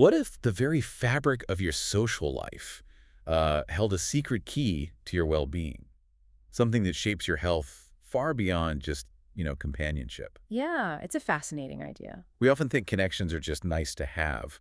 What if the very fabric of your social life held a secret key to your well-being? Something that shapes your health far beyond just, companionship. Yeah, it's a fascinating idea. We often think connections are just nice to have,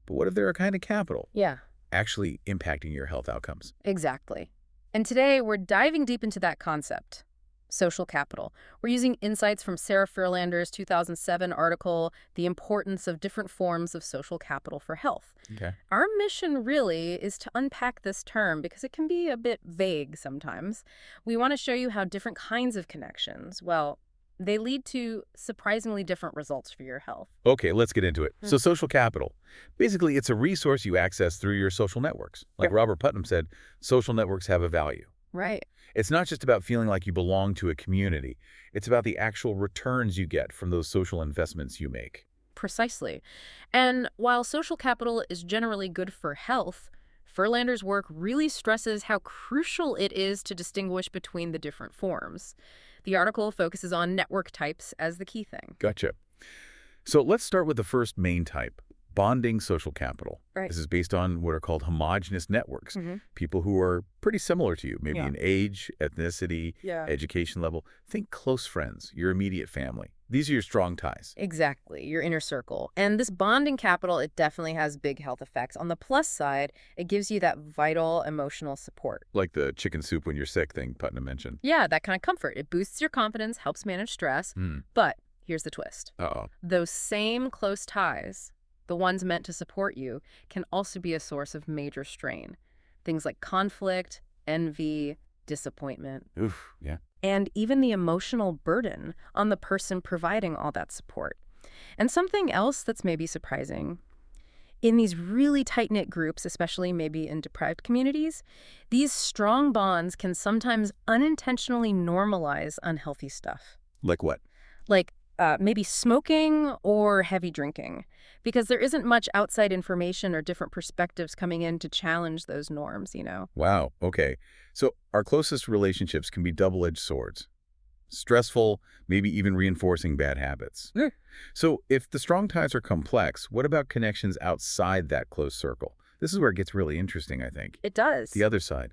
but what if they're a kind of capital, Yeah, actually impacting your health outcomes? exactly. And today we're diving deep into that concept, social capital. We're using insights from Sarah Ferlander's 2007 article, The Importance of Different Forms of Social Capital for Health. Okay. Our mission really is to unpack this term because it can be a bit vague sometimes. We want to show you how different kinds of connections, well, they lead to surprisingly different results for your health. Okay, let's get into it. Mm. So social capital. Basically, it's a resource you access through your social networks. Like Yep. Robert Putnam said, social networks have a value. Right. It's not just about feeling like you belong to a community. It's about the actual returns you get from those social investments you make. Precisely. And while social capital is generally good for health, Ferlander's work really stresses how crucial it is to distinguish between the different forms. The article focuses on network types as the key thing. Gotcha. So let's start with the first main type, bonding social capital. Right. This is based on what are called homogeneous networks, Mm-hmm. people who are pretty similar to you, maybe Yeah. in age, ethnicity, Yeah. education level. Think close friends, your immediate family. These are your strong ties. Exactly, your inner circle. And this bonding capital, it definitely has big health effects. On the plus side, it gives you that vital emotional support. Like the chicken soup when you're sick thing Putnam mentioned. Yeah, that kind of comfort. It boosts your confidence, helps manage stress. Hmm. But here's the twist. Uh-oh. Those same close ties, the ones meant to support you, can also be a source of major strain. Things like conflict, envy, disappointment, Oof, yeah. and even the emotional burden on the person providing all that support. And something else that's maybe surprising, in these really tight-knit groups, especially maybe in deprived communities, these strong bonds can sometimes unintentionally normalize unhealthy stuff. Like what? Like maybe smoking or heavy drinking, because there isn't much outside information or different perspectives coming in to challenge those norms. Wow, okay. So our closest relationships can be double-edged swords. Stressful, maybe even reinforcing bad habits. Yeah. So if the strong ties are complex, what about connections outside that close circle? This is where it gets really interesting, I think. It does. The other side,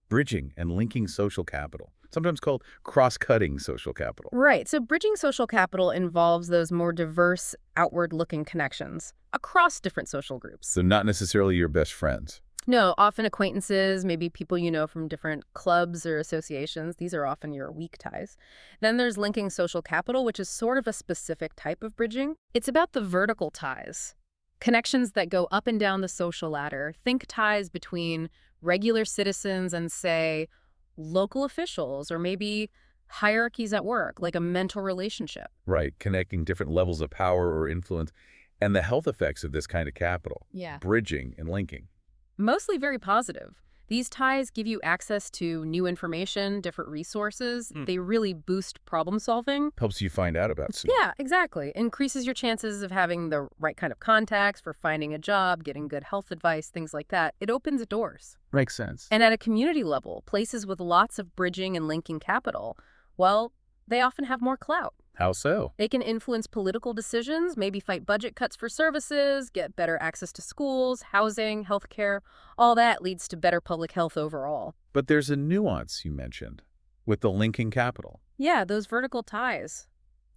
bridging and linking social capital, sometimes called cross-cutting social capital. Right. So bridging social capital involves those more diverse, outward-looking connections across different social groups. So not necessarily your best friends. No, often acquaintances, maybe people you know from different clubs or associations. These are often your weak ties. Then there's linking social capital, which is sort of a specific type of bridging. It's about the vertical ties, connections that go up and down the social ladder. Think ties between regular citizens and, say, local officials, or maybe hierarchies at work, like a mentor relationship. Right, connecting different levels of power or influence, and the health effects of this kind of capital, Yeah. bridging and linking. Mostly very positive. These ties give you access to new information, different resources. They really boost problem solving. Helps you find out about stuff. Yeah, exactly. Increases your chances of having the right kind of contacts for finding a job, getting good health advice, things like that. It opens doors. Makes sense. And at a community level, places with lots of bridging and linking capital, well, they often have more clout. How so? They can influence political decisions, maybe fight budget cuts for services, get better access to schools, housing, healthcare. All that leads to better public health overall. But there's a nuance you mentioned with the linking capital. Yeah, those vertical ties.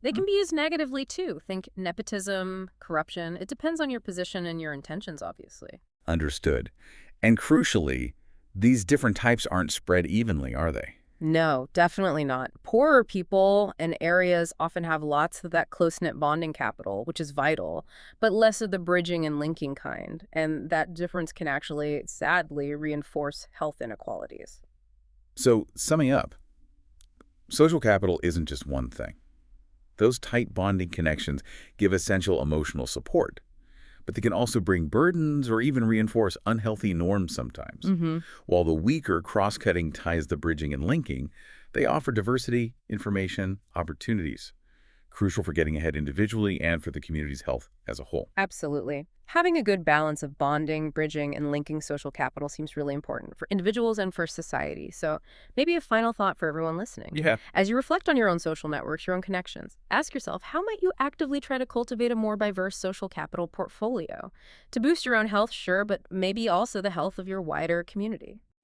They can be used negatively too. Think nepotism, corruption. It depends on your position and your intentions, obviously. Understood. And crucially, these different types aren't spread evenly, are they? No, definitely not. Poorer people and areas often have lots of that close-knit bonding capital, which is vital, but less of the bridging and linking kind. And that difference can actually, sadly, reinforce health inequalities. So, summing up, social capital isn't just one thing. Those tight bonding connections give essential emotional support, but they can also bring burdens or even reinforce unhealthy norms sometimes. While the weaker cross-cutting ties the bridging and linking, they offer diversity, information, opportunities. crucial for getting ahead individually and for the community's health as a whole. Absolutely. Having a good balance of bonding, bridging, and linking social capital seems really important for individuals and for society. So maybe a final thought for everyone listening. Yeah. As you reflect on your own social networks, your own connections, ask yourself, how might you actively try to cultivate a more diverse social capital portfolio? To boost your own health, sure, but maybe also the health of your wider community.